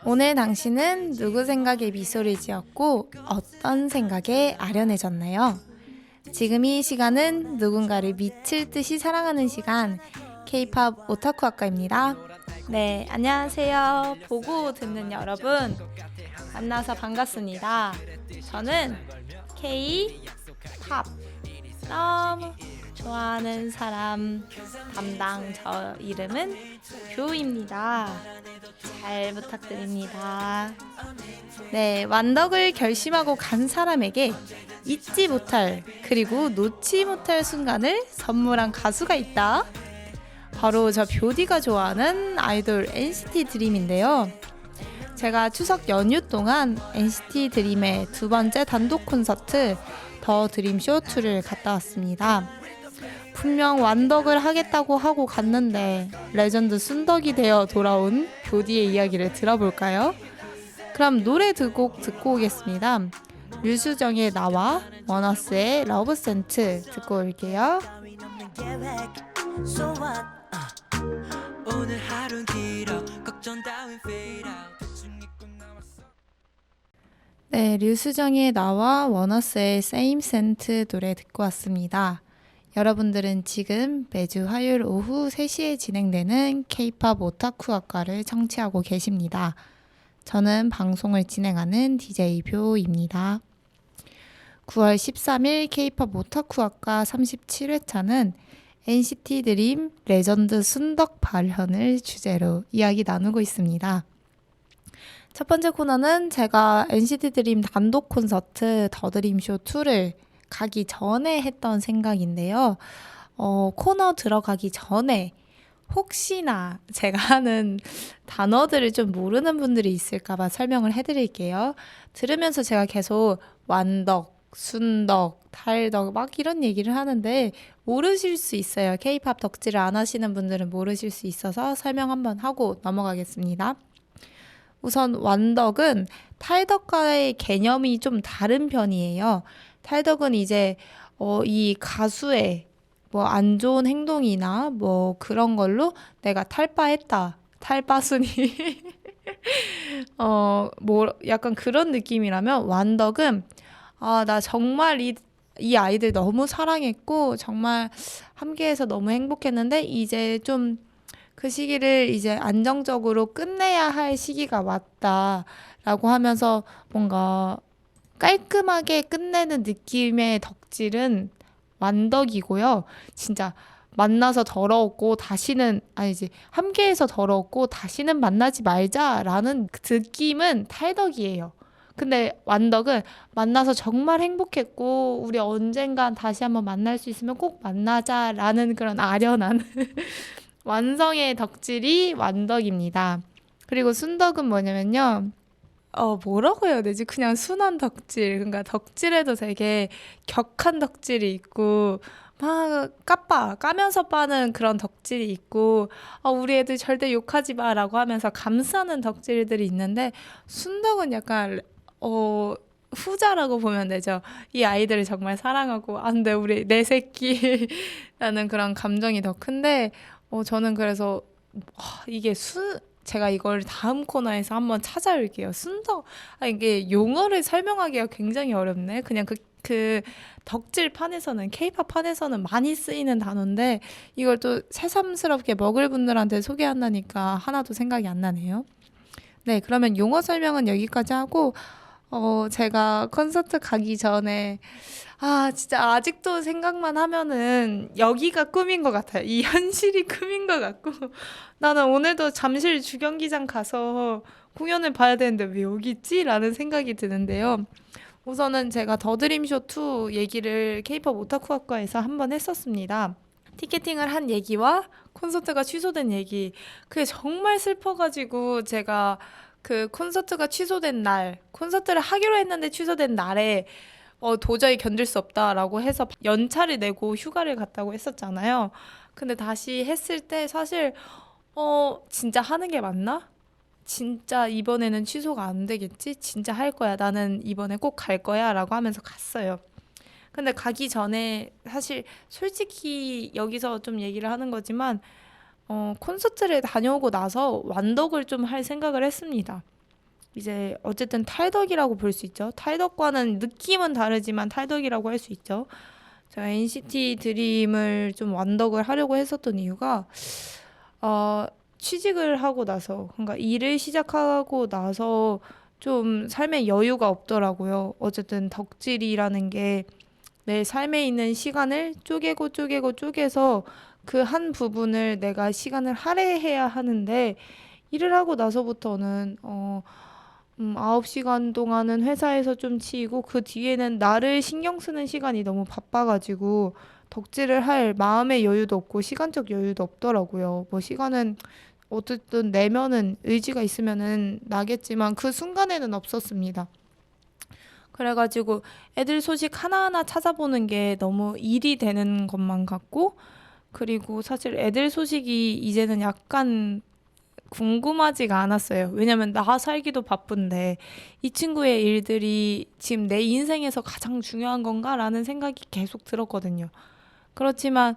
오늘 당신은 누구 생각에 미소를 지었고 어떤 생각에 아련해졌나요? 지금 이 시간은 누군가를 미칠 듯이 사랑하는 시간, K-pop 오타쿠 학과입니다. 네, 안녕하세요. 보고 듣는 여러분, 만나서 반갑습니다. 저는 K-pop 너무 좋아하는 사람 담당, 저 이름은 뷰입니다. 잘 부탁드립니다. 네, 완덕을 결심하고 간 사람에게 잊지 못할, 그리고 놓지 못할 순간을 선물한 가수가 있다. 바로 저 뷰디가 좋아하는 아이돌 NCT 드림인데요. 제가 추석 연휴 동안 NCT 드림의 두 번째 단독 콘서트 더 드림 쇼2를 갔다 왔습니다. 분명 완덕을 하겠다고 하고 갔는데 레전드 순덕이 되어 돌아온 뷰디의 이야기를 들어볼까요? 그럼 노래 두 곡 듣고 오겠습니다. 류수정의 나와 원어스의 러브센트 듣고 올게요. 네, 류수정의 나와 원어스의 Same Scent 노래 듣고 왔습니다. 여러분들은 지금 매주 화요일 오후 3시에 진행되는 K-pop 오타쿠 학과를 청취하고 계십니다. 저는 방송을 진행하는 DJ 뷰입니다. 9월 13일 K-pop 오타쿠 학과 37회차는 NCT 드림 레전드 순덕 발현을 주제로 이야기 나누고 있습니다. 첫 번째 코너는 제가 NCT 드림 단독 콘서트 더 드림 쇼 2를 가기 전에 했던 생각인데요. 코너 들어가기 전에 혹시나 제가 하는 단어들을 좀 모르는 분들이 있을까봐 설명을 해드릴게요. 들으면서 제가 계속 완덕, 순덕, 탈덕 막 이런 얘기를 하는데 모르실 수 있어요. K-pop 덕질을 안 하시는 분들은 모르실 수 있어서 설명 한번 하고 넘어가겠습니다. 우선 완덕은 탈덕과의 개념이 좀 다른 편이에요. 탈덕은 이제 이 가수의 뭐 안 좋은 행동이나 뭐 그런 걸로 내가 탈바했다. 탈바순이 뭐 약간 그런 느낌이라면 완덕은 나 정말 이 아이들 너무 사랑했고 정말 함께해서 너무 행복했는데 이제 좀 그 시기를 이제 안정적으로 끝내야 할 시기가 왔다라고 하면서 뭔가 깔끔하게 끝내는 느낌의 덕질은 완덕이고요. 진짜 만나서 더러웠고 다시는 아니지 함께해서 더러웠고 다시는 만나지 말자라는 그 느낌은 탈덕이에요. 근데 완덕은 만나서 정말 행복했고 우리 언젠간 다시 한번 만날 수 있으면 꼭 만나자라는 그런 아련한 완성의 덕질이 완덕입니다. 그리고 순덕은 뭐냐면요. 뭐라고 해야 되지? 그냥 순한 덕질. 그러니까 덕질에도 되게 격한 덕질이 있고, 막 까면서 빠는 그런 덕질이 있고, 우리 애들 절대 욕하지 마 라고 하면서 감싸는 덕질들이 있는데, 순덕은 약간, 후자라고 보면 되죠. 이 아이들을 정말 사랑하고, 안 돼, 내 새끼라는 그런 감정이 더 큰데, 저는 그래서, 이게 제가 이걸 다음 코너에서 한번 찾아올게요. 이게 용어를 설명하기가 굉장히 어렵네. 그냥 그 덕질 판에서는, K-pop 판에서는 많이 쓰이는 단어인데, 이걸 또 새삼스럽게 먹을 분들한테 소개한다니까 하나도 생각이 안 나네요. 네, 그러면 용어 설명은 여기까지 하고, 제가 콘서트 가기 전에, 진짜 아직도 생각만 하면은 여기가 꿈인 것 같아요. 이 현실이 꿈인 것 같고. 나는 오늘도 잠실 주경기장 가서 공연을 봐야 되는데 왜 여기 있지? 라는 생각이 드는데요. 우선은 제가 더드림쇼2 얘기를 K-pop 오타쿠 학과에서 한번 했었습니다. 티켓팅을 한 얘기와 콘서트가 취소된 얘기. 그게 정말 슬퍼가지고 제가 그 콘서트가 취소된 날, 콘서트를 하기로 했는데 취소된 날에 도저히 견딜 수 없다라고 해서 연차를 내고 휴가를 갔다고 했었잖아요. 근데 다시 했을 때 사실 진짜 하는 게 맞나? 진짜 이번에는 취소가 안 되겠지? 진짜 할 거야. 나는 이번에 꼭 갈 거야. 라고 하면서 갔어요. 근데 가기 전에 사실 솔직히 여기서 좀 얘기를 하는 거지만 콘서트를 다녀오고 나서 완덕을 좀 할 생각을 했습니다. 이제 어쨌든 탈덕이라고 볼 수 있죠. 탈덕과는 느낌은 다르지만 탈덕이라고 할 수 있죠. 제가 NCT 드림을 좀 완덕을 하려고 했었던 이유가 어, 취직을 하고 나서, 그러니까 일을 시작하고 나서 좀 삶에 여유가 없더라고요. 어쨌든 덕질이라는 게 내 삶에 있는 시간을 쪼개고 쪼개고 쪼개서 그 한 부분을 내가 시간을 할애해야 하는데, 일을 하고 나서부터는 9시간 동안은 회사에서 좀 치이고 그 뒤에는 나를 신경 쓰는 시간이 너무 바빠가지고 덕질을 할 마음의 여유도 없고 시간적 여유도 없더라고요. 뭐 시간은 어쨌든 내면은 의지가 있으면은 나겠지만 그 순간에는 없었습니다. 그래가지고 애들 소식 하나하나 찾아보는 게 너무 일이 되는 것만 같고, 그리고 사실 애들 소식이 이제는 약간 궁금하지가 않았어요. 왜냐면 나 살기도 바쁜데 이 친구의 일들이 지금 내 인생에서 가장 중요한 건가라는 생각이 계속 들었거든요. 그렇지만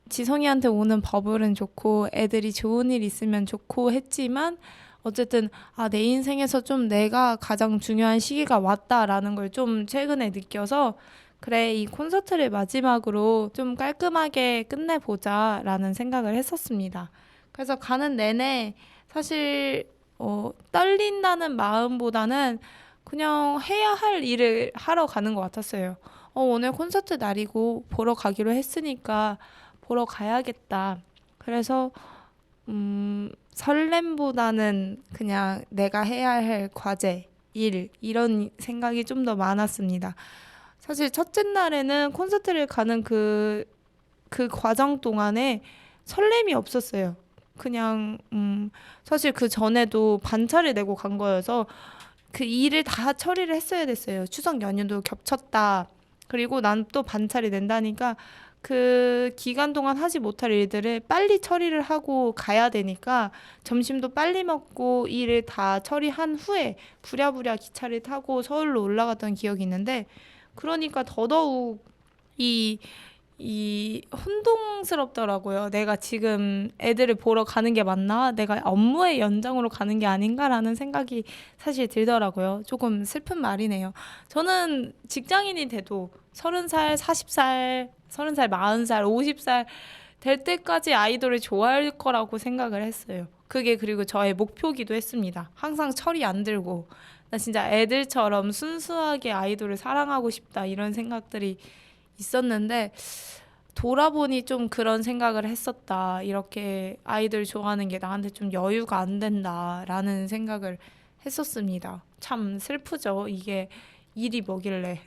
지성이한테 오는 버블은 좋고 애들이 좋은 일 있으면 좋고 했지만, 어쨌든 내 인생에서 좀 내가 가장 중요한 시기가 왔다라는 걸 좀 최근에 느껴서, 그래, 이 콘서트를 마지막으로 좀 깔끔하게 끝내보자라는 생각을 했었습니다. 그래서 가는 내내 사실 떨린다는 마음보다는 그냥 해야 할 일을 하러 가는 것 같았어요. 오늘 콘서트 날이고 보러 가기로 했으니까 보러 가야겠다. 그래서 설렘보다는 그냥 내가 해야 할 과제, 일, 이런 생각이 좀 더 많았습니다. 사실 첫째 날에는 콘서트를 가는 그 과정 동안에 설렘이 없었어요. 그냥 사실 그 전에도 반차를 내고 간 거여서 그 일을 다 처리를 했어야 됐어요. 추석 연휴도 겹쳤다. 그리고 난 또 반차를 낸다니까 그 기간 동안 하지 못할 일들을 빨리 처리를 하고 가야 되니까 점심도 빨리 먹고 일을 다 처리한 후에 부랴부랴 기차를 타고 서울로 올라갔던 기억이 있는데, 그러니까 더더욱 이 혼동스럽더라고요. 내가 지금 애들을 보러 가는 게 맞나? 내가 업무의 연장으로 가는 게 아닌가라는 생각이 사실 들더라고요. 조금 슬픈 말이네요. 저는 직장인이 돼도 30살, 40살, 30살, 40살, 50살 될 때까지 아이돌을 좋아할 거라고 생각을 했어요. 그게 그리고 저의 목표기도 했습니다. 항상 철이 안 들고 나 진짜 애들처럼 순수하게 아이돌을 사랑하고 싶다, 이런 생각들이 있었는데, 돌아보니 좀 그런 생각을 했었다. 이렇게 아이들 좋아하는 게 나한테 좀 여유가 안 된다라는 생각을 했었습니다. 참 슬프죠. 이게 일이 뭐길래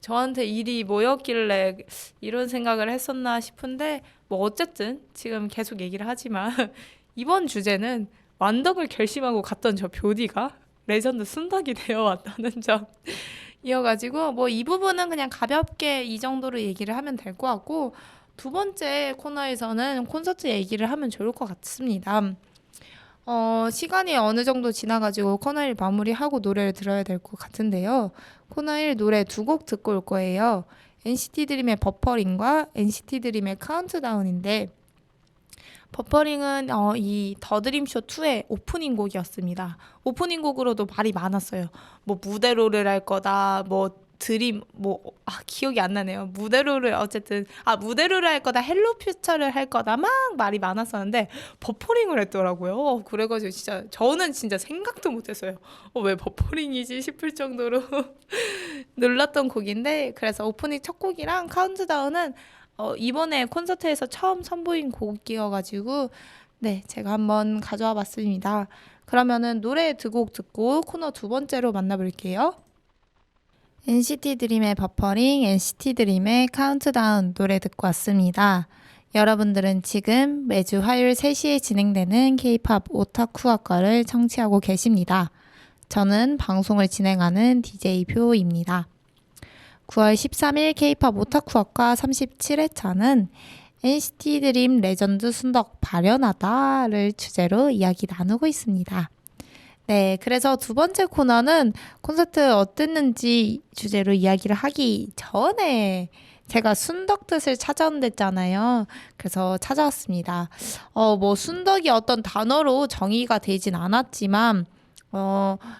저한테 일이 뭐였길래 이런 생각을 했었나 싶은데, 뭐 어쨌든 지금 계속 얘기를 하지만 이번 주제는 완덕을 결심하고 갔던 저 뷰디가 레전드 순덕이 되어 왔다는 점 이어가지고, 뭐 이 부분은 그냥 가볍게 이 정도로 얘기를 하면 될 것 같고, 두 번째 코너에서는 콘서트 얘기를 하면 좋을 것 같습니다. 시간이 어느 정도 지나가지고 코너 1 마무리하고 노래를 들어야 될 것 같은데요. 코너 1 노래 두 곡 듣고 올 거예요. NCT 드림의 버퍼링과 NCT 드림의 카운트다운인데, 버퍼링은 이 더드림쇼 2의 오프닝 곡이었습니다. 오프닝 곡으로도 말이 많았어요. 뭐 무대로를 할 거다, 뭐 드림, 기억이 안 나네요. 무대로를 할 거다, 헬로 퓨처를 할 거다, 막 말이 많았었는데 버퍼링을 했더라고요. 그래가지고 저는 진짜 생각도 못했어요. 왜 버퍼링이지 싶을 정도로 놀랐던 곡인데, 그래서 오프닝 첫 곡이랑 카운트다운은 이번에 콘서트에서 처음 선보인 곡이어가지고 네, 제가 한번 가져와 봤습니다. 그러면은 노래 두 곡 듣고 코너 두 번째로 만나볼게요. NCT 드림의 버퍼링, NCT 드림의 카운트다운 노래 듣고 왔습니다. 여러분들은 지금 매주 화요일 3시에 진행되는 K-POP 오타쿠 학과를 청취하고 계십니다. 저는 방송을 진행하는 DJ 표입니다. 9월 13일 K-POP 오타쿠 학과 37회차는 NCT 드림 레전드 순덕 발현하다를 주제로 이야기 나누고 있습니다. 네, 그래서 두 번째 코너는 콘서트 어땠는지 주제로 이야기를 하기 전에 제가 순덕 뜻을 찾아온댔잖아요. 그래서 찾아왔습니다. 뭐 순덕이 어떤 단어로 정의가 되진 않았지만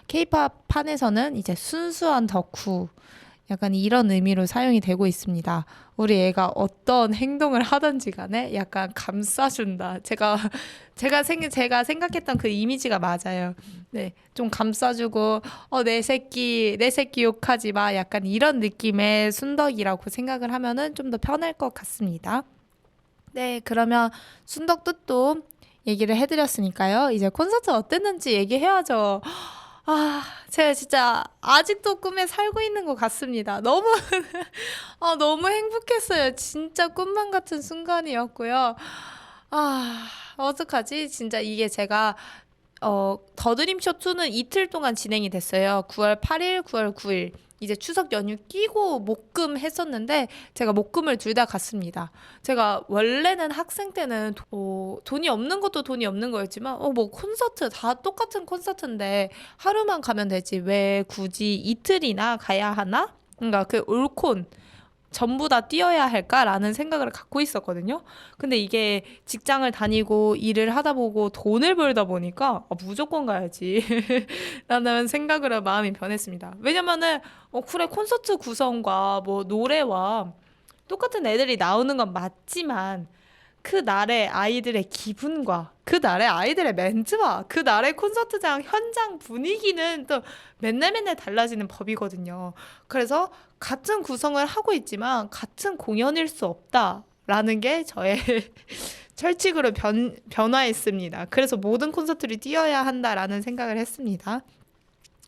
케이팝 판에서는 이제 순수한 덕후 약간 이런 의미로 사용이 되고 있습니다. 우리 애가 어떤 행동을 하든지 간에 약간 감싸준다. 제가 생각했던 그 이미지가 맞아요. 네, 좀 감싸주고, 내 새끼 욕하지 마. 약간 이런 느낌의 순덕이라고 생각을 하면은 좀 더 편할 것 같습니다. 네, 그러면 순덕 뜻도 얘기를 해드렸으니까요. 이제 콘서트 어땠는지 얘기해야죠. 제가 진짜 아직도 꿈에 살고 있는 것 같습니다. 너무 행복했어요. 진짜 꿈만 같은 순간이었고요. 아, 어떡하지? 진짜 이게 제가 더드림쇼 2는 이틀 동안 진행이 됐어요. 9월 8일, 9월 9일. 이제 추석 연휴 끼고 목금 했었는데 제가 목금을 둘 다 갔습니다. 제가 원래는 학생 때는 돈이 없는 것도 돈이 없는 거였지만 뭐 콘서트 다 똑같은 콘서트인데 하루만 가면 되지 왜 굳이 이틀이나 가야 하나? 그러니까 그 올콘 전부 다 뛰어야 할까라는 생각을 갖고 있었거든요. 근데 이게 직장을 다니고 일을 하다 보고 돈을 벌다 보니까 무조건 가야지 라는 생각으로 마음이 변했습니다. 왜냐면은 그래 콘서트 구성과 뭐 노래와 똑같은 애들이 나오는 건 맞지만 그 날의 아이들의 기분과 그 날의 아이들의 멘트와 그 날의 콘서트장 현장 분위기는 또 맨날 맨날 달라지는 법이거든요. 그래서 같은 구성을 하고 있지만 같은 공연일 수 없다라는 게 저의 철칙으로 변화했습니다. 그래서 모든 콘서트를 뛰어야 한다라는 생각을 했습니다.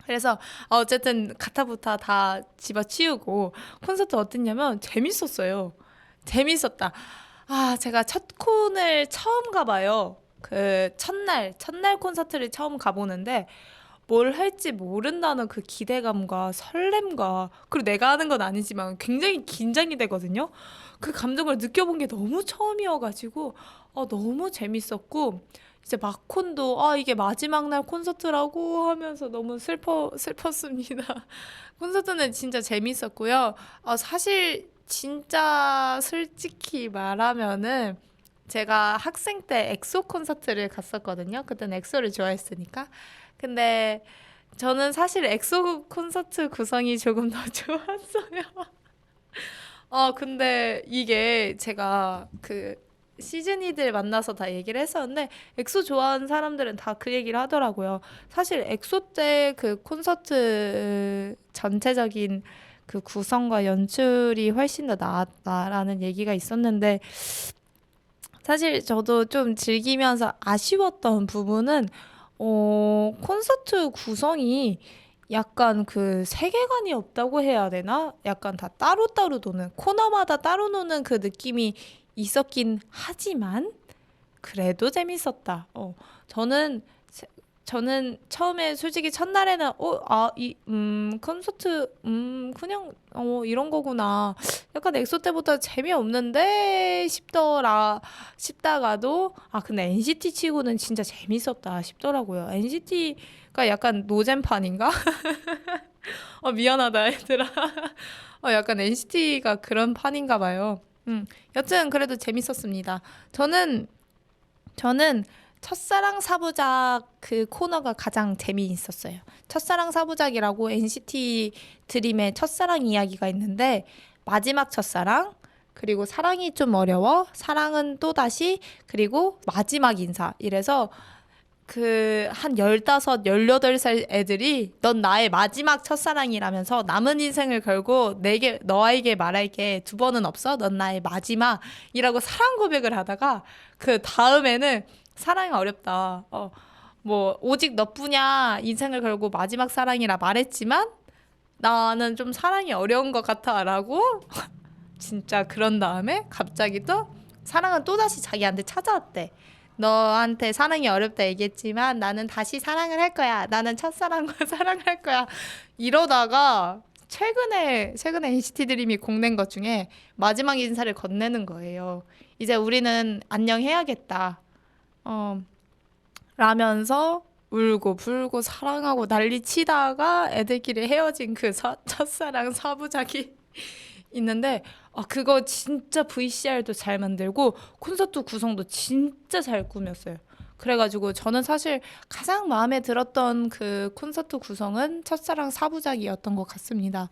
그래서 어쨌든 가타부타 다 집어치우고 콘서트 어땠냐면 재밌었어요. 재밌었다. 제가 첫 콘을 처음 가봐요. 그 첫날 콘서트를 처음 가보는데 뭘 할지 모른다는 그 기대감과 설렘과 그리고 내가 하는 건 아니지만 굉장히 긴장이 되거든요. 그 감정을 느껴본 게 너무 처음이어가지고 너무 재밌었고 이제 막콘도 이게 마지막 날 콘서트라고 하면서 너무 슬펐습니다. 콘서트는 진짜 재밌었고요. 사실 진짜 솔직히 말하면은 제가 학생 때 엑소 콘서트를 갔었거든요. 그땐 엑소를 좋아했으니까. 근데 저는 사실 엑소 콘서트 구성이 조금 더 좋았어요. 근데 이게 제가 그 시즈니들 만나서 다 얘기를 했었는데 엑소 좋아하는 사람들은 다 그 얘기를 하더라고요. 사실 엑소 때 그 콘서트 전체적인 그 구성과 연출이 훨씬 더 나았다라는 얘기가 있었는데 사실 저도 좀 즐기면서 아쉬웠던 부분은 콘서트 구성이 약간 그 세계관이 없다고 해야 되나? 약간 다 따로따로 노는, 코너마다 따로 노는 그 느낌이 있었긴 하지만, 그래도 재밌었다. 저는, 저는 처음에 솔직히 첫날에는, 콘서트, 그냥, 이런 거구나. 약간 엑소 때보다 재미없는데 싶다가도, 근데 NCT 치고는 진짜 재밌었다 싶더라고요. NCT가 약간 노잼판인가? 미안하다, 얘들아. 약간 NCT가 그런 판인가 봐요. 여튼 그래도 재밌었습니다. 저는 첫사랑 사부작 그 코너가 가장 재미있었어요. 첫사랑 사부작이라고 NCT 드림의 첫사랑 이야기가 있는데 마지막 첫사랑 그리고 사랑이 좀 어려워 사랑은 또다시 그리고 마지막 인사 이래서 그 한 15, 18살 애들이 넌 나의 마지막 첫사랑이라면서 남은 인생을 걸고 너에게 말할 게 두 번은 없어? 넌 나의 마지막이라고 사랑 고백을 하다가 그 다음에는 사랑이 어렵다. 뭐 오직 너뿐이야 인생을 걸고 마지막 사랑이라 말했지만 나는 좀 사랑이 어려운 것 같아라고 진짜 그런 다음에 갑자기 또 사랑은 또다시 자기한테 찾아왔대. 너한테 사랑이 어렵다 얘기했지만 나는 다시 사랑을 할 거야. 나는 첫사랑과 사랑할 거야. 이러다가 최근에 NCT 드림이 공낸 것 중에 마지막 인사를 건네는 거예요. 이제 우리는 안녕해야겠다. 어, 라면서 울고 불고 사랑하고 난리 치다가 애들끼리 헤어진 그 첫사랑 사부작이 있는데 그거 진짜 VCR도 잘 만들고 콘서트 구성도 진짜 잘 꾸몄어요. 그래가지고 저는 사실 가장 마음에 들었던 그 콘서트 구성은 첫사랑 사부작이었던 것 같습니다.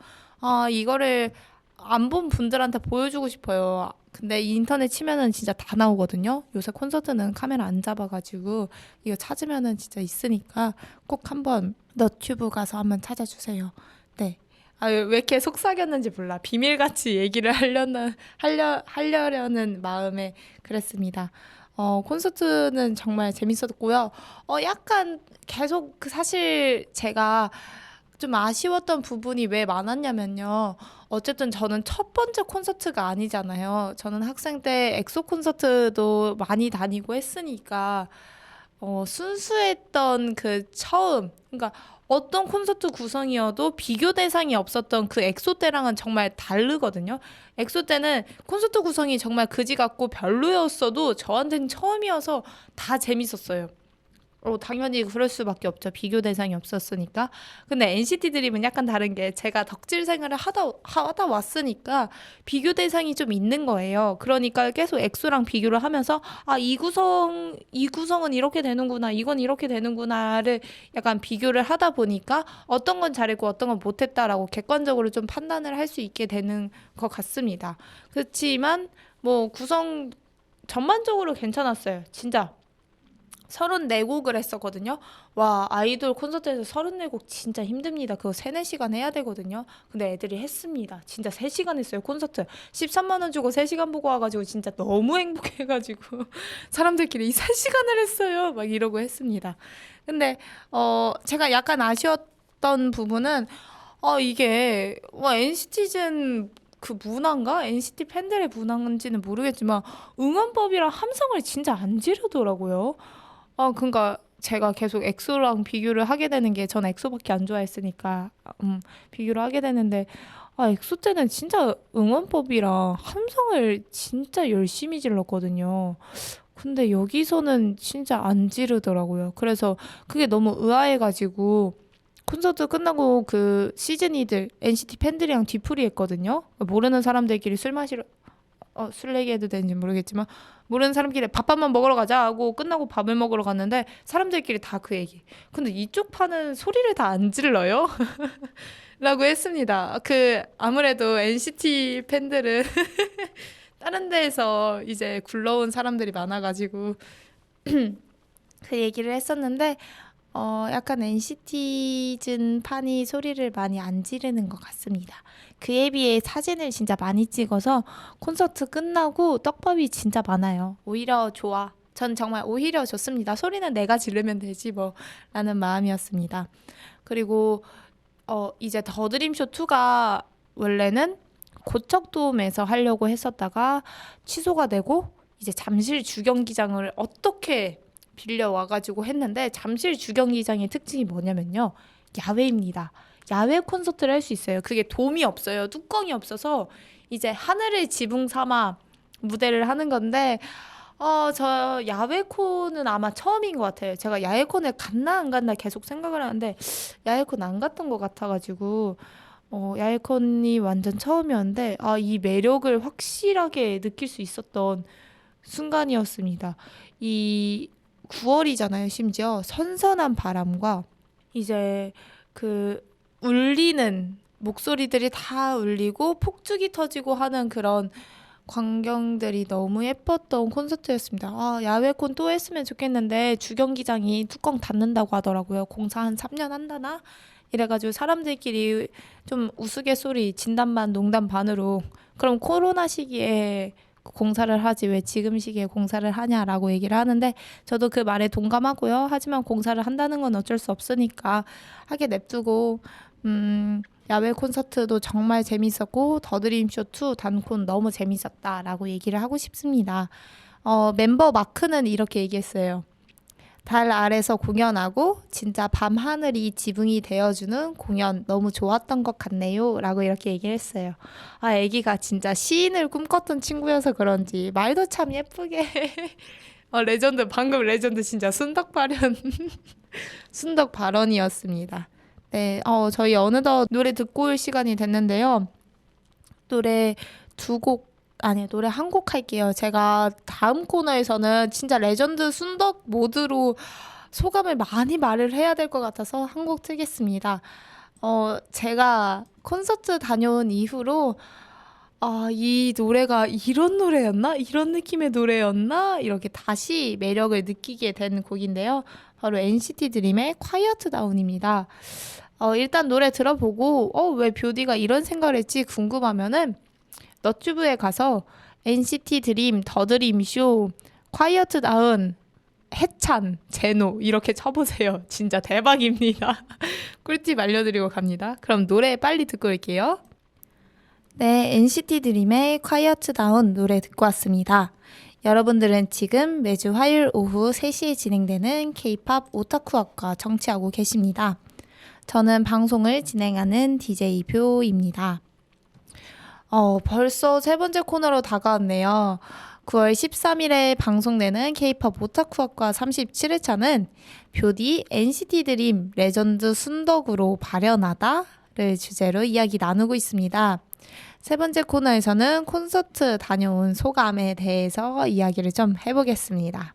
이거를 안 본 분들한테 보여주고 싶어요. 근데 인터넷 치면은 진짜 다 나오거든요. 요새 콘서트는 카메라 안 잡아가지고 이거 찾으면은 진짜 있으니까 꼭 한번 너튜브 가서 한번 찾아주세요. 네. 왜 이렇게 속삭였는지 몰라. 비밀같이 얘기를 하려는 마음에 그랬습니다. 콘서트는 정말 재밌었고요. 약간 계속 사실 제가 좀 아쉬웠던 부분이 왜 많았냐면요. 어쨌든 저는 첫 번째 콘서트가 아니잖아요. 저는 학생 때 엑소 콘서트도 많이 다니고 했으니까 순수했던 그 처음, 그러니까 어떤 콘서트 구성이어도 비교 대상이 없었던 그 엑소 때랑은 정말 다르거든요. 엑소 때는 콘서트 구성이 정말 그지 같고 별로였어도 저한테는 처음이어서 다 재밌었어요. 당연히 그럴 수밖에 없죠. 비교 대상이 없었으니까. 근데 NCT 드림은 약간 다른 게 제가 덕질 생활을 하다 왔으니까 비교 대상이 좀 있는 거예요. 그러니까 계속 엑소랑 비교를 하면서 이 구성은 이렇게 되는구나. 이건 이렇게 되는구나를 약간 비교를 하다 보니까 어떤 건 잘했고 어떤 건 못했다라고 객관적으로 좀 판단을 할 수 있게 되는 것 같습니다. 그렇지만 뭐 구성 전반적으로 괜찮았어요. 진짜. 34곡을 했었거든요. 와, 아이돌 콘서트에서 34곡 진짜 힘듭니다. 그거 3, 4시간 해야 되거든요. 근데 애들이 했습니다. 진짜 3시간 했어요, 콘서트. 13만 원 주고 3시간 보고 와가지고 진짜 너무 행복해가지고 사람들끼리 이 3시간을 했어요. 막 이러고 했습니다. 근데 제가 약간 아쉬웠던 부분은 이게 NC티즌 그 문화인가? NCT 팬들의 문화인지는 모르겠지만 응원법이랑 함성을 진짜 안 지르더라고요. 그러니까 제가 계속 엑소랑 비교를 하게 되는 게 전 엑소밖에 안 좋아했으니까 비교를 하게 되는데 엑소 때는 진짜 응원법이랑 함성을 진짜 열심히 질렀거든요. 근데 여기서는 진짜 안 지르더라고요. 그래서 그게 너무 의아해가지고 콘서트 끝나고 그 시즈니들 NCT 팬들이랑 뒤풀이 했거든요. 모르는 사람들끼리 술 마시러 술 얘기해도 되는지 모르겠지만 모르는 사람끼리 밥 한 번 먹으러 가자 하고 끝나고 밥을 먹으러 갔는데 사람들끼리 다 그 얘기. 근데 이쪽 판은 소리를 다 안 질러요? 라고 했습니다. 아무래도 NCT 팬들은 다른 데에서 이제 굴러온 사람들이 많아가지고 그 얘기를 했었는데 약간 NC티즌 판이 소리를 많이 안 지르는 것 같습니다. 그에 비해 사진을 진짜 많이 찍어서 콘서트 끝나고 떡밥이 진짜 많아요. 오히려 좋아. 전 정말 오히려 좋습니다. 소리는 내가 지르면 되지 뭐 라는 마음이었습니다. 그리고 이제 더드림쇼 2가 원래는 고척돔에서 하려고 했었다가 취소가 되고 이제 잠실 주경기장을 어떻게 빌려와가지고 했는데 삼실 주경기장의 특징이 뭐냐면요. 야외입니다. 야외 콘서트를 할 수 있어요. 그게 돔이 없어요. 뚜껑이 없어서 이제 하늘을 지붕 삼아 무대를 하는 건데 저 야외콘은 아마 처음인 것 같아요. 제가 야외콘을 갔나 안 갔나 계속 생각을 하는데 야외콘 안 갔던 것 같아가지고 야외콘이 완전 처음이었는데 이 매력을 확실하게 느낄 수 있었던 순간이었습니다. 이 9월이잖아요, 심지어. 선선한 바람과 이제 그 울리는 목소리들이 다 울리고 폭죽이 터지고 하는 그런 광경들이 너무 예뻤던 콘서트였습니다. 야외콘 또 했으면 좋겠는데 주경기장이 뚜껑 닫는다고 하더라고요. 공사 한 3년 한다나? 이래가지고 사람들끼리 좀 우스갯소리 진담반 농담 반으로 그럼 코로나 시기에 공사를 하지 왜 지금 시기에 공사를 하냐라고 얘기를 하는데 저도 그 말에 동감하고요. 하지만 공사를 한다는 건 어쩔 수 없으니까 하게 냅두고 야외 콘서트도 정말 재밌었고 더드림쇼 2 단콘 너무 재밌었다라고 얘기를 하고 싶습니다. 멤버 마크는 이렇게 얘기했어요. 달 아래서 공연하고 진짜 밤하늘이 지붕이 되어주는 공연 너무 좋았던 것 같네요 라고 이렇게 얘기를 했어요. 애기가 진짜 시인을 꿈꿨던 친구여서 그런지 말도 참 예쁘게 레전드 방금 레전드 진짜 순덕 발언 순덕 발언이었습니다. 네, 저희 어느덧 노래 듣고 올 시간이 됐는데요. 노래 두 곡 아니, 노래 한 곡 할게요. 제가 다음 코너에서는 진짜 레전드 순덕 모드로 소감을 많이 말을 해야 될 것 같아서 한 곡 틀겠습니다. 제가 콘서트 다녀온 이후로 이 노래가 이런 노래였나? 이런 느낌의 노래였나? 이렇게 다시 매력을 느끼게 된 곡인데요. 바로 NCT 드림의 Quiet Down입니다. 일단 노래 들어보고 왜 뷰디가 이런 생각을 했지 궁금하면은 너튜브에 가서 NCT 드림 더 드림 쇼 콰이어트 다운 해찬 제노 이렇게 쳐보세요. 진짜 대박입니다. 꿀팁 알려드리고 갑니다. 그럼 노래 빨리 듣고 올게요. 네, NCT 드림의 콰이어트 다운 노래 듣고 왔습니다. 여러분들은 지금 매주 화요일 오후 3시에 진행되는 K-팝 오타쿠학과 청취하고 계십니다. 저는 방송을 진행하는 DJ 뷰입니다. 벌써 세 번째 코너로 다가왔네요. 9월 13일에 방송되는 K-팝 오타쿠학과 37회차는 뷰디 NCT 드림 레전드 순덕으로 발현하다를 주제로 이야기 나누고 있습니다. 세 번째 코너에서는 콘서트 다녀온 소감에 대해서 이야기를 좀 해보겠습니다.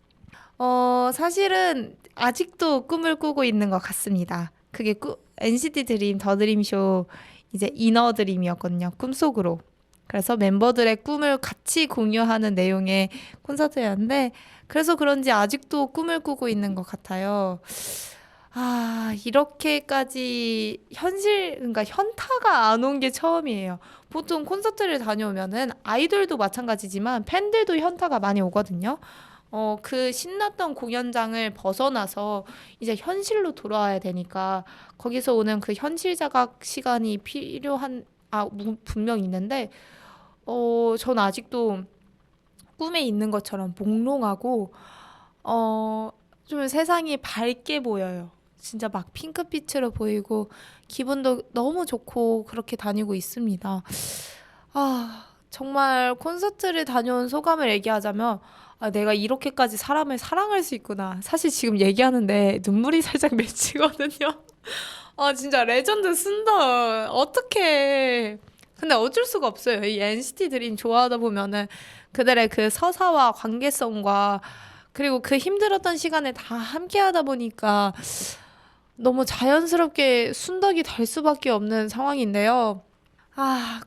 사실은 아직도 꿈을 꾸고 있는 것 같습니다. 그게 NCT 드림 더 드림쇼 이제 이너 드림이었거든요. 꿈속으로. 그래서 멤버들의 꿈을 같이 공유하는 내용의 콘서트였는데 그래서 그런지 아직도 꿈을 꾸고 있는 것 같아요. 이렇게까지 그러니까 현타가 안 온 게 처음이에요. 보통 콘서트를 다녀오면은 아이돌도 마찬가지지만 팬들도 현타가 많이 오거든요. 그 신났던 공연장을 벗어나서 이제 현실로 돌아와야 되니까 거기서 오는 그 현실 자각 시간이 분명 있는데, 전 아직도 꿈에 있는 것처럼 몽롱하고, 좀 세상이 밝게 보여요. 진짜 막 핑크빛으로 보이고, 기분도 너무 좋고, 그렇게 다니고 있습니다. 정말 콘서트를 다녀온 소감을 얘기하자면, 내가 이렇게까지 사람을 사랑할 수 있구나. 사실 지금 얘기하는데 눈물이 살짝 맺히거든요. 진짜 레전드 쓴다. 어떡해. 근데 어쩔 수가 없어요. 이 NCT 드림 좋아하다 보면은 그들의 그 서사와 관계성과 그리고 그 힘들었던 시간을 다 함께 하다 보니까 너무 자연스럽게 순덕이 될 수밖에 없는 상황인데요.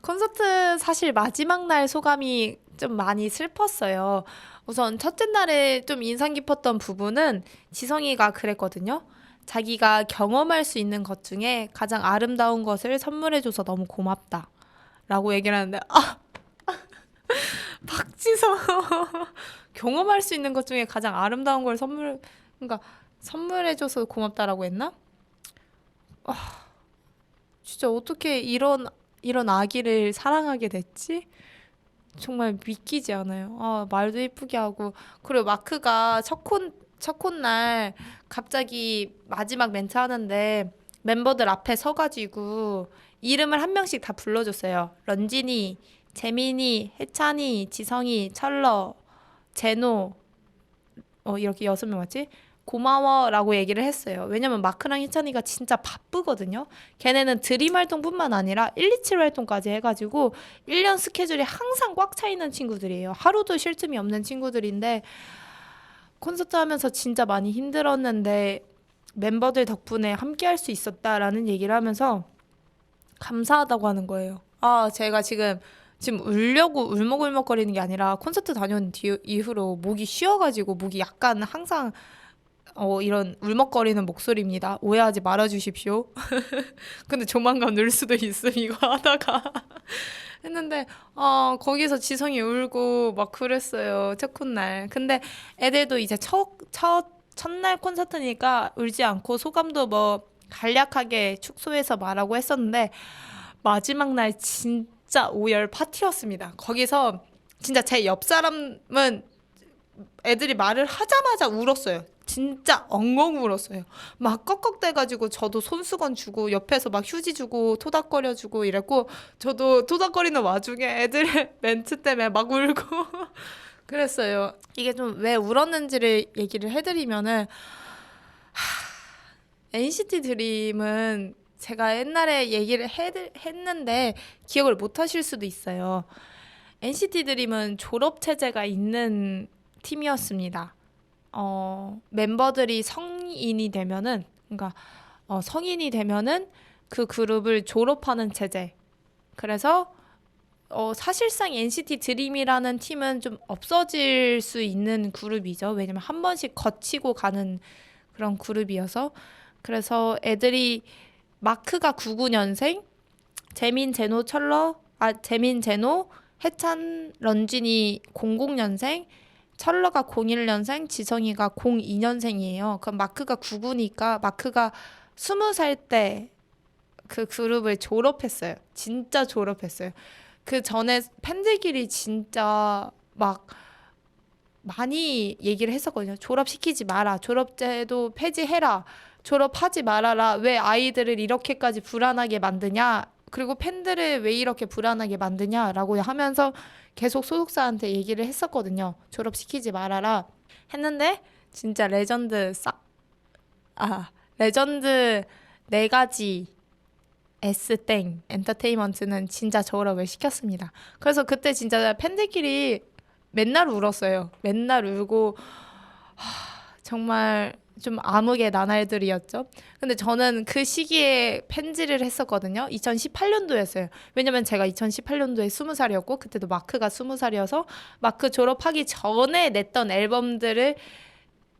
콘서트 사실 마지막 날 소감이 좀 많이 슬펐어요. 우선 첫째 날에 좀 인상 깊었던 부분은 지성이가 그랬거든요. 자기가 경험할 수 있는 것 중에 가장 아름다운 것을 선물해줘서 너무 고맙다. 라고 얘기를 하는데, 박지성. 경험할 수 있는 것 중에 가장 아름다운 걸 그러니까 선물해줘서 고맙다라고 했나? 진짜 어떻게 이런 아기를 사랑하게 됐지? 정말 믿기지 않아요. 말도 예쁘게 하고. 그리고 마크가 첫 콘날 갑자기 마지막 멘트 하는데 멤버들 앞에 서가지고 이름을 한 명씩 다 불러줬어요. 런진이, 재민이, 해찬이, 지성이, 철러, 제노, 이렇게 6명 맞지? 고마워라고 얘기를 했어요. 왜냐면 마크랑 희찬이가 진짜 바쁘거든요. 걔네는 드림 활동뿐만 아니라 127 활동까지 해가지고 1년 스케줄이 항상 꽉 차 있는 친구들이에요. 하루도 쉴 틈이 없는 친구들인데 콘서트 하면서 진짜 많이 힘들었는데 멤버들 덕분에 함께 할 수 있었다라는 얘기를 하면서 감사하다고 하는 거예요. 제가 지금 울려고 울먹울먹거리는 게 아니라 콘서트 다녀온 이후로 목이 쉬어가지고 목이 약간 항상 이런 울먹거리는 목소리입니다. 오해하지 말아주십시오. 근데 조만간 울 수도 있음 이거 하다가 했는데 거기서 지성이 울고 막 그랬어요. 첫 콘날. 근데 애들도 이제 첫날 콘서트니까 울지 않고 소감도 뭐 간략하게 축소해서 말하고 했었는데 마지막 날 진짜 오열 파티였습니다. 거기서 진짜 제 옆 사람은 애들이 말을 하자마자 울었어요. 진짜 엉엉 울었어요. 막 꺽꺽대가지고 저도 손수건 주고 옆에서 막 휴지 주고 토닥거려 주고 이랬고 저도 토닥거리는 와중에 애들의 멘트 때문에 막 울고 그랬어요. 이게 좀 왜 울었는지를 얘기를 해드리면은 NCT 드림은 제가 옛날에 얘기를 했는데 기억을 못 하실 수도 있어요. NCT 드림은 졸업 체제가 있는 팀이었습니다. 멤버들이 성인이 되면은 그 그룹을 졸업하는 체제. 그래서 사실상 NCT 드림이라는 팀은 좀 없어질 수 있는 그룹이죠. 왜냐면 한 번씩 거치고 가는 그런 그룹이어서. 그래서 애들이 마크가 99년생, 재민, 제노, 해찬, 런쥔이 00년생, 철러가 01년생, 지성이가 02년생이에요. 그럼 마크가 99니까 마크가 20살 때 그 그룹을 졸업했어요. 진짜 졸업했어요. 그 전에 팬들끼리 진짜 막 많이 얘기를 했었거든요. 졸업시키지 마라. 졸업제도 폐지해라. 졸업하지 말아라. 왜 아이들을 이렇게까지 불안하게 만드냐. 그리고 팬들을 왜 이렇게 불안하게 만드냐라고 하면서 계속 소속사한테 얘기를 했었거든요. 졸업시키지 말아라. 했는데 진짜 레전드 네 가지 S땡 엔터테인먼트는 진짜 졸업을 시켰습니다. 그래서 그때 진짜 팬들끼리 맨날 울었어요. 맨날 울고 정말 좀 암흑의 나날들이었죠. 근데 저는 그 시기에 팬지를 했었거든요. 2018년도였어요. 왜냐면 제가 2018년도에 20살이었고 그때도 마크가 20살이어서 마크 졸업하기 전에 냈던 앨범들을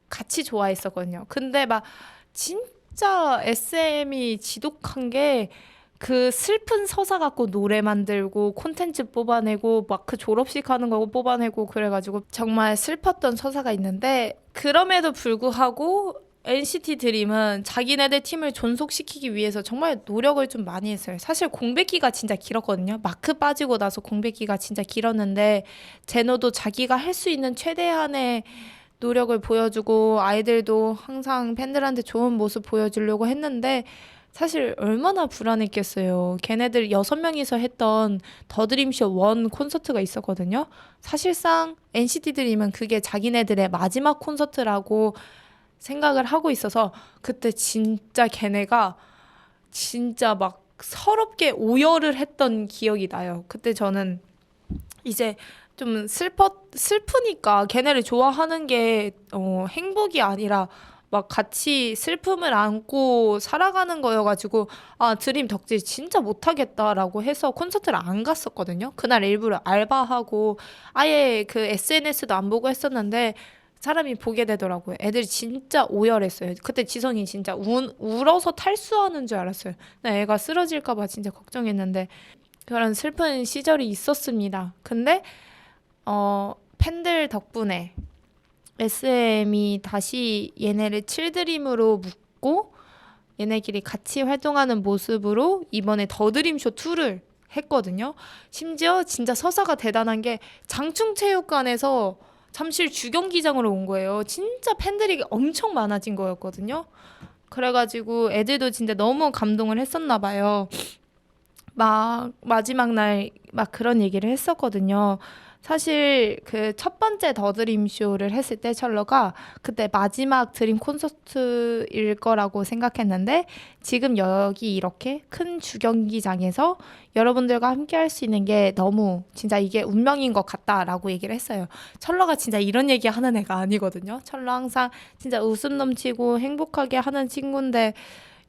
같이 좋아했었거든요. 근데 막 진짜 SM이 지독한 게 그 슬픈 서사 갖고 노래 만들고 콘텐츠 뽑아내고 마크 졸업식 하는 거 뽑아내고 그래가지고 정말 슬펐던 서사가 있는데 그럼에도 불구하고 NCT 드림은 자기네들 팀을 존속시키기 위해서 정말 노력을 좀 많이 했어요. 사실 공백기가 진짜 길었거든요. 마크 빠지고 나서 공백기가 진짜 길었는데 제노도 자기가 할 수 있는 최대한의 노력을 보여주고 아이들도 항상 팬들한테 좋은 모습 보여주려고 했는데 사실 얼마나 불안했겠어요. 걔네들 6명이서 했던 더드림쇼 1 콘서트가 있었거든요. 사실상 NCT 드림은 그게 자기네들의 마지막 콘서트라고 생각을 하고 있어서 그때 진짜 걔네가 진짜 막 서럽게 오열을 했던 기억이 나요. 그때 저는 이제 좀 슬프니까 걔네를 좋아하는 게 행복이 아니라 막 같이 슬픔을 안고 살아가는 거여가지고 드림 덕질 진짜 못하겠다라고 해서 콘서트를 안 갔었거든요. 그날 일부러 알바하고 아예 그 SNS도 안 보고 했었는데 사람이 보게 되더라고요. 애들이 진짜 오열했어요. 그때 지성이 진짜 울어서 탈수하는 줄 알았어요. 나 애가 쓰러질까 봐 진짜 걱정했는데 그런 슬픈 시절이 있었습니다. 근데 팬들 덕분에 SM이 다시 얘네를 칠드림으로 묶고 얘네끼리 같이 활동하는 모습으로 이번에 더드림쇼 2를 했거든요. 심지어 진짜 서사가 대단한 게 장충체육관에서 잠실 주경기장으로 온 거예요. 진짜 팬들이 엄청 많아진 거였거든요. 그래가지고 애들도 진짜 너무 감동을 했었나 봐요. 막 마지막 날 막 그런 얘기를 했었거든요. 사실 그 첫 번째 더드림 쇼를 했을 때 철러가 그때 마지막 드림 콘서트일 거라고 생각했는데 지금 여기 이렇게 큰 주경기장에서 여러분들과 함께 할 수 있는 게 너무 진짜 이게 운명인 것 같다라고 얘기를 했어요. 철러가 진짜 이런 얘기 하는 애가 아니거든요. 철러 항상 진짜 웃음 넘치고 행복하게 하는 친구인데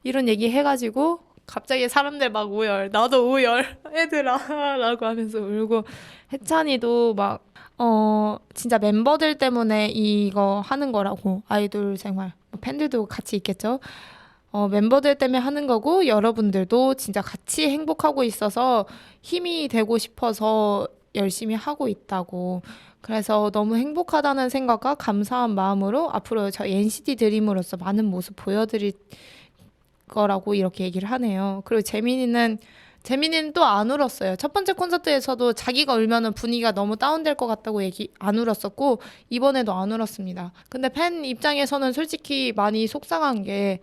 이런 얘기 해가지고 갑자기 사람들 막 오열, 나도 오열, 애들아 라고 하면서 울고 해찬이도 막 진짜 멤버들 때문에 이거 하는 거라고 아이돌 생활 팬들도 같이 있겠죠. 멤버들 때문에 하는 거고 여러분들도 진짜 같이 행복하고 있어서 힘이 되고 싶어서 열심히 하고 있다고. 그래서 너무 행복하다는 생각과 감사한 마음으로 앞으로 저희 NCT 드림으로서 많은 모습 보여드릴 거라고 이렇게 얘기를 하네요. 그리고 재민이는 또 안 울었어요. 첫 번째 콘서트에서도 자기가 울면은 분위기가 너무 다운될 것 같다고 안 울었었고 이번에도 안 울었습니다. 근데 팬 입장에서는 솔직히 많이 속상한 게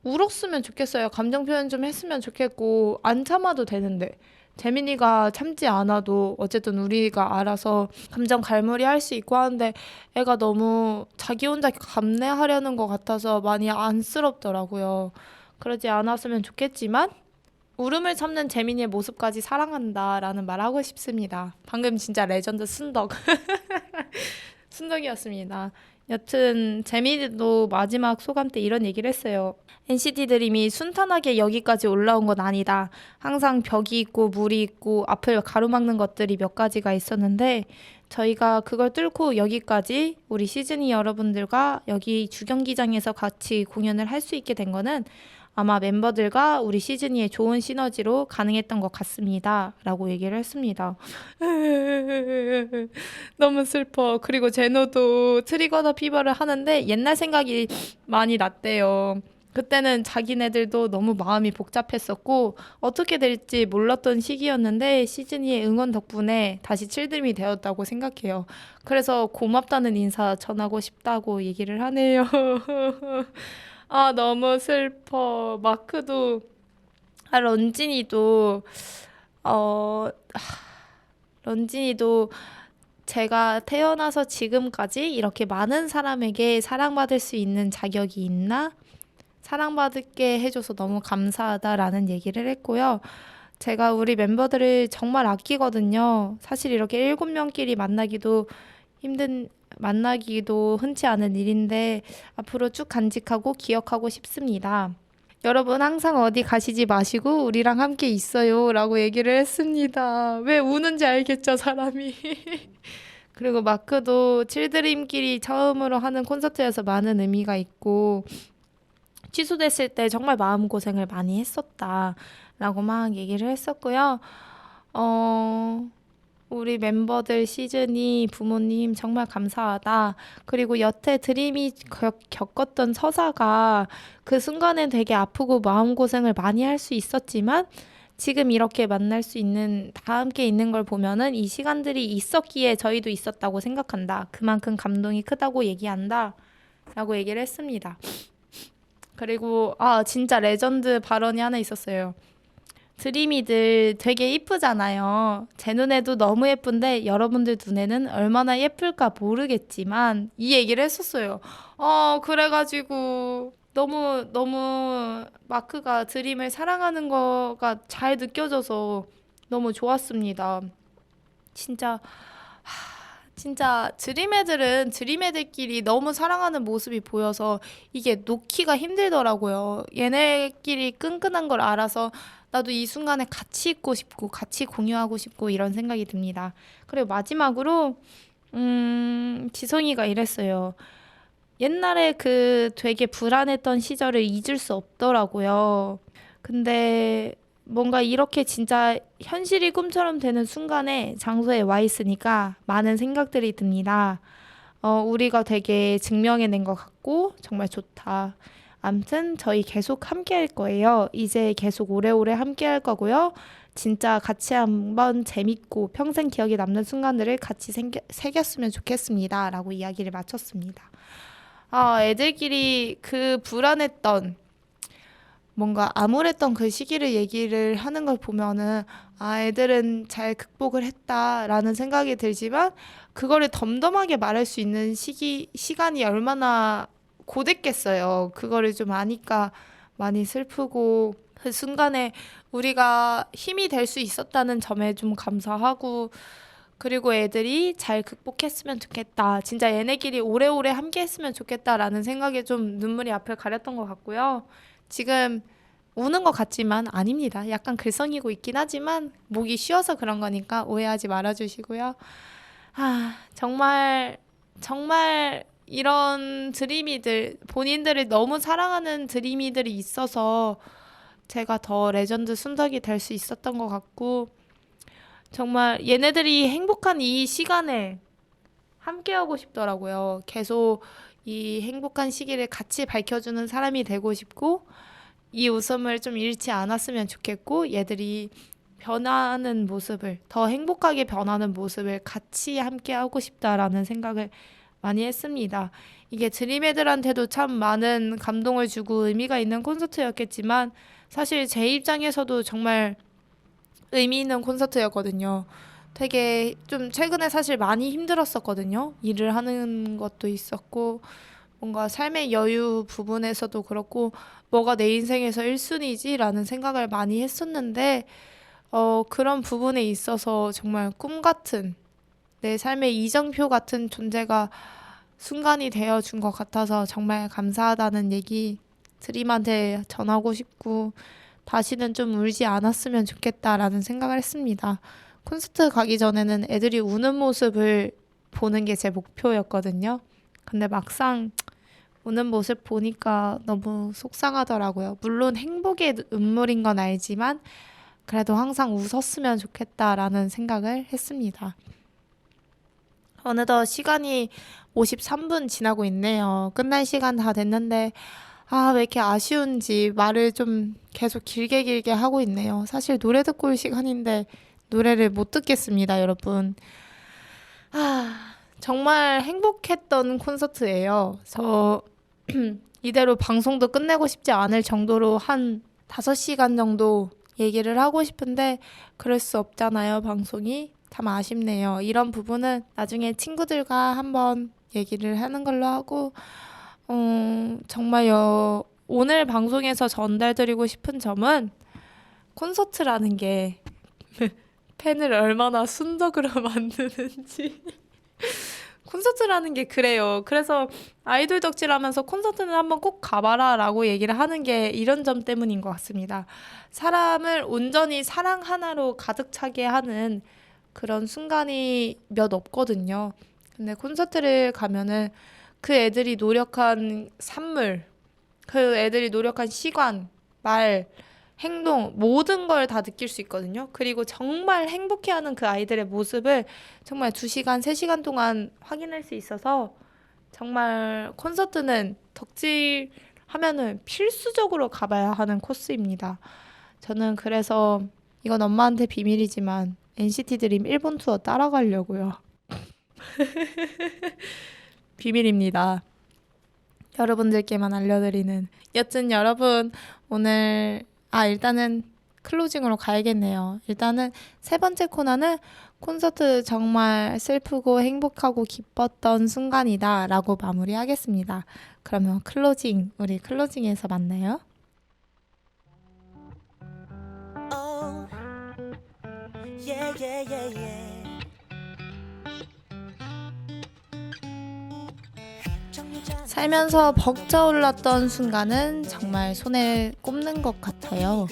울었으면 좋겠어요. 감정 표현 좀 했으면 좋겠고 안 참아도 되는데 재민이가 참지 않아도 어쨌든 우리가 알아서 감정 갈무리 할 수 있고 하는데 애가 너무 자기 혼자 감내하려는 것 같아서 많이 안쓰럽더라고요. 그러지 않았으면 좋겠지만 울음을 참는 재민이의 모습까지 사랑한다라는 말 하고 싶습니다. 방금 진짜 레전드 순덕. 순덕이었습니다. 여튼 재민이도 마지막 소감 때 이런 얘기를 했어요. NCT 드림이 순탄하게 여기까지 올라온 건 아니다. 항상 벽이 있고 물이 있고 앞을 가로막는 것들이 몇 가지가 있었는데 저희가 그걸 뚫고 여기까지 우리 시즈니 여러분들과 여기 주경기장에서 같이 공연을 할 수 있게 된 거는 아마 멤버들과 우리 시즈니의 좋은 시너지로 가능했던 것 같습니다. 라고 얘기를 했습니다. 너무 슬퍼. 그리고 제노도 트리거 더 피버를 하는데 옛날 생각이 많이 났대요. 그때는 자기네들도 너무 마음이 복잡했었고 어떻게 될지 몰랐던 시기였는데 시즈니의 응원 덕분에 다시 칠드림이 되었다고 생각해요. 그래서 고맙다는 인사 전하고 싶다고 얘기를 하네요. 아, 너무 슬퍼. 마크도, 런진이도, 어, 런진이도 제가 태어나서 지금까지 이렇게 많은 사람에게 사랑받을 수 있는 자격이 있나? 사랑받게 해줘서 너무 감사하다라는 얘기를 했고요. 제가 우리 멤버들을 정말 아끼거든요. 사실 이렇게 7명끼리 만나기도 흔치 않은 일인데 앞으로 쭉 간직하고 기억하고 싶습니다. 여러분 항상 어디 가시지 마시고 우리랑 함께 있어요 라고 얘기를 했습니다. 왜 우는지 알겠죠, 사람이. 그리고 마크도 칠드림끼리 처음으로 하는 콘서트여서 많은 의미가 있고 취소됐을 때 정말 마음고생을 많이 했었다 라고 막 얘기를 했었고요. 어, 우리 멤버들 시즌이 부모님 정말 감사하다. 그리고 여태 드림이 겪었던 서사가 그 순간엔 되게 아프고 마음고생을 많이 할 수 있었지만 지금 이렇게 만날 수 있는, 다 함께 있는 걸 보면은 이 시간들이 있었기에 저희도 있었다고 생각한다. 그만큼 감동이 크다고 얘기한다. 라고 얘기를 했습니다. 그리고, 진짜 레전드 발언이 하나 있었어요. 드림이들 되게 이쁘잖아요. 제 눈에도 너무 예쁜데 여러분들 눈에는 얼마나 예쁠까 모르겠지만 이 얘기를 했었어요. 그래가지고 너무 마크가 드림을 사랑하는 거가 잘 느껴져서 너무 좋았습니다. 진짜 진짜 드림 애들은 드림 애들끼리 너무 사랑하는 모습이 보여서 이게 놓기가 힘들더라고요. 얘네끼리 끈끈한 걸 알아서 나도 이 순간에 같이 있고 싶고 같이 공유하고 싶고 이런 생각이 듭니다. 그리고 마지막으로 지성이가 이랬어요. 옛날에 그 되게 불안했던 시절을 잊을 수 없더라고요. 근데 뭔가 이렇게 진짜 현실이 꿈처럼 되는 순간에 장소에 와 있으니까 많은 생각들이 듭니다. 우리가 되게 증명해낸 것 같고 정말 좋다. 암튼 저희 계속 함께 할 거예요. 이제 계속 오래오래 함께 할 거고요. 진짜 같이 한번 재밌고 평생 기억에 남는 순간들을 같이 새겼으면 좋겠습니다. 라고 이야기를 마쳤습니다. 애들끼리 그 불안했던 뭔가 암울했던 그 시기를 얘기를 하는 걸 보면은 애들은 잘 극복을 했다라는 생각이 들지만 그거를 덤덤하게 말할 수 있는 시간이 얼마나 고됐겠어요. 그거를 좀 아니까 많이 슬프고 그 순간에 우리가 힘이 될 수 있었다는 점에 좀 감사하고 그리고 애들이 잘 극복했으면 좋겠다. 진짜 얘네끼리 오래오래 함께 했으면 좋겠다라는 생각에 좀 눈물이 앞을 가렸던 것 같고요. 지금 우는 것 같지만 아닙니다. 약간 글썽이고 있긴 하지만 목이 쉬어서 그런 거니까 오해하지 말아주시고요. 정말 정말 이런 드리미들 본인들을 너무 사랑하는 드리미들이 있어서 제가 더 레전드 순덕이 될 수 있었던 것 같고 정말 얘네들이 행복한 이 시간에 함께하고 싶더라고요. 계속 이 행복한 시기를 같이 밝혀주는 사람이 되고 싶고 이 웃음을 좀 잃지 않았으면 좋겠고 얘들이 변하는 모습을 더 행복하게 변하는 모습을 같이 함께 하고 싶다라는 생각을 많이 했습니다. 이게 드림 애들한테도 참 많은 감동을 주고 의미가 있는 콘서트였겠지만 사실 제 입장에서도 정말 의미 있는 콘서트였거든요. 되게 좀 최근에 사실 많이 힘들었었거든요. 일을 하는 것도 있었고 뭔가 삶의 여유 부분에서도 그렇고 뭐가 내 인생에서 1순위지라는 생각을 많이 했었는데 그런 부분에 있어서 정말 꿈 같은 내 삶의 이정표 같은 존재가 순간이 되어준 것 같아서 정말 감사하다는 얘기 드림한테 전하고 싶고 다시는 좀 울지 않았으면 좋겠다라는 생각을 했습니다. 콘서트 가기 전에는 애들이 우는 모습을 보는 게 제 목표였거든요. 근데 막상 우는 모습 보니까 너무 속상하더라고요. 물론 행복의 눈물인 건 알지만 그래도 항상 웃었으면 좋겠다라는 생각을 했습니다. 어느덧 시간이 53분 지나고 있네요. 끝날 시간 다 됐는데 왜 이렇게 아쉬운지 말을 좀 계속 길게 하고 있네요. 사실 노래 듣고 올 시간인데 노래를 못 듣겠습니다, 여러분. 정말 행복했던 콘서트예요. 이대로 방송도 끝내고 싶지 않을 정도로 한 5시간 정도 얘기를 하고 싶은데 그럴 수 없잖아요, 방송이. 참 아쉽네요. 이런 부분은 나중에 친구들과 한번 얘기를 하는 걸로 하고 정말요. 오늘 방송에서 전달드리고 싶은 점은 콘서트라는 게 팬을 얼마나 순덕으로 만드는지 콘서트라는 게 그래요. 그래서 아이돌 덕질하면서 콘서트는 한번 꼭 가봐라 라고 얘기를 하는 게 이런 점 때문인 것 같습니다. 사람을 온전히 사랑 하나로 가득 차게 하는 그런 순간이 몇 없거든요. 근데 콘서트를 가면은 그 애들이 노력한 산물, 그 애들이 노력한 시간, 말, 행동, 모든 걸 다 느낄 수 있거든요. 그리고 정말 행복해하는 그 아이들의 모습을 정말 2시간, 3시간 동안 확인할 수 있어서 정말 콘서트는 덕질 하면은 필수적으로 가봐야 하는 코스입니다. 저는 그래서 이건 엄마한테 비밀이지만 NCT 드림 일본 투어 따라가려고요. 비밀입니다. 여러분들께만 알려드리는. 여튼 여러분 오늘 일단은 클로징으로 가야겠네요. 일단은 3번째 코너는 콘서트 정말 슬프고 행복하고 기뻤던 순간이다 라고 마무리하겠습니다. 그러면 우리 클로징에서 만나요. 살면서 벅차올랐던 순간은 정말 손에 꼽는 것 같아요.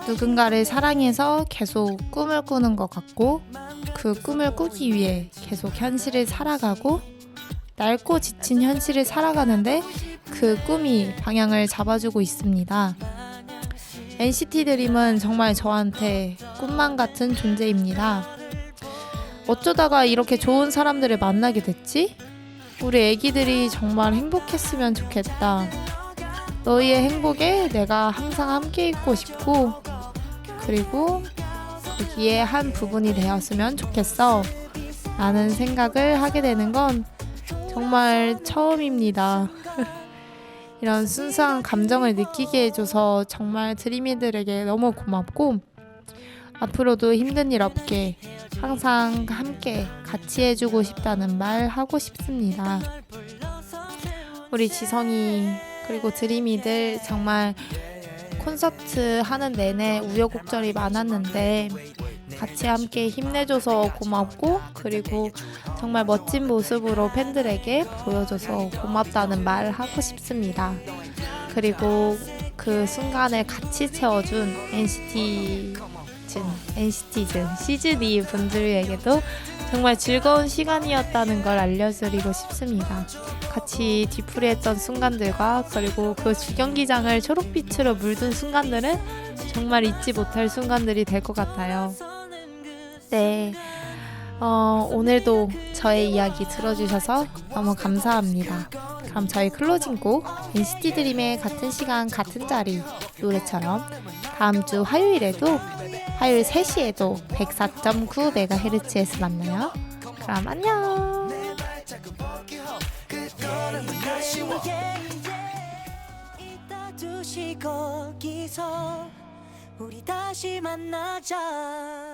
누군가를 사랑해서 계속 꿈을 꾸는 것 같고 그 꿈을 꾸기 위해 계속 현실을 살아가고 낡고 지친 현실을 살아가는데 그 꿈이 방향을 잡아주고 있습니다. NCT 드림은 정말 저한테 꿈만 같은 존재입니다. 어쩌다가 이렇게 좋은 사람들을 만나게 됐지? 우리 애기들이 정말 행복했으면 좋겠다. 너희의 행복에 내가 항상 함께 있고 싶고 그리고 거기에 한 부분이 되었으면 좋겠어 라는 생각을 하게 되는 건 정말 처음입니다. 이런 순수한 감정을 느끼게 해줘서 정말 드림이들에게 너무 고맙고 앞으로도 힘든 일 없게 항상 함께 같이 해주고 싶다는 말 하고 싶습니다. 우리 지성이 그리고 드림이들 정말 콘서트 하는 내내 우여곡절이 많았는데 같이 함께 힘내줘서 고맙고 그리고 정말 멋진 모습으로 팬들에게 보여줘서 고맙다는 말 하고 싶습니다. 그리고 그 순간을 같이 채워준 NCT즌 시즈니 분들에게도 정말 즐거운 시간이었다는 걸 알려드리고 싶습니다. 같이 뒤풀이했던 순간들과 그리고 그 주경기장을 초록빛으로 물든 순간들은 정말 잊지 못할 순간들이 될 것 같아요. 네, 오늘도 저의 이야기 들어주셔서 너무 감사합니다. 그럼 저희 클로징곡 NCT 드림의 같은 시간 같은 자리 노래처럼 다음 주 화요일에도 화요일 3시에도 104.9MHz에서 만나요. 그럼 안녕. 거기서 우리 다시 만나자.